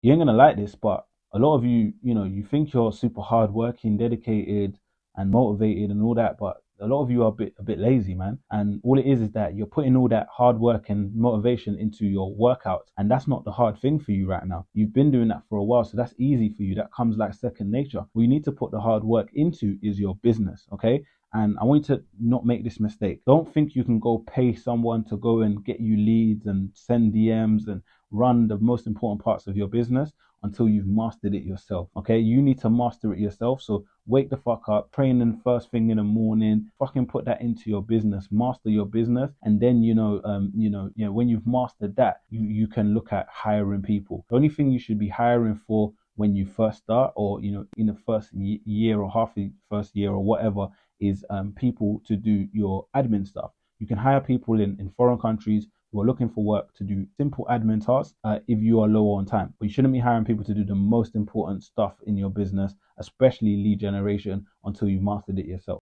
You ain't gonna like this, but a lot of you, you think you're super hardworking, dedicated, and motivated and all that, but a lot of you are a bit lazy, man. And all it is that you're putting all that hard work and motivation into your workouts, and that's not the hard thing for you right now. You've been doing that for a while, so that's easy for you. That comes like second nature. What you need to put the hard work into is your business, okay? And I want you to not make this mistake. Don't think you can go pay someone to go and get you leads and send DMs and run the most important parts of your business until you've mastered it yourself. Okay, you need to master it yourself. So wake the fuck up, training first thing in the morning, fucking put that into your business, master your business, and then when you've mastered that, you can look at hiring people. The only thing you should be hiring for when you first start, or in the first year or half the first year or whatever, is people to do your admin stuff. You can hire people in foreign countries who are looking for work to do simple admin tasks if you are low on time. But you shouldn't be hiring people to do the most important stuff in your business, especially lead generation, until you've mastered it yourself.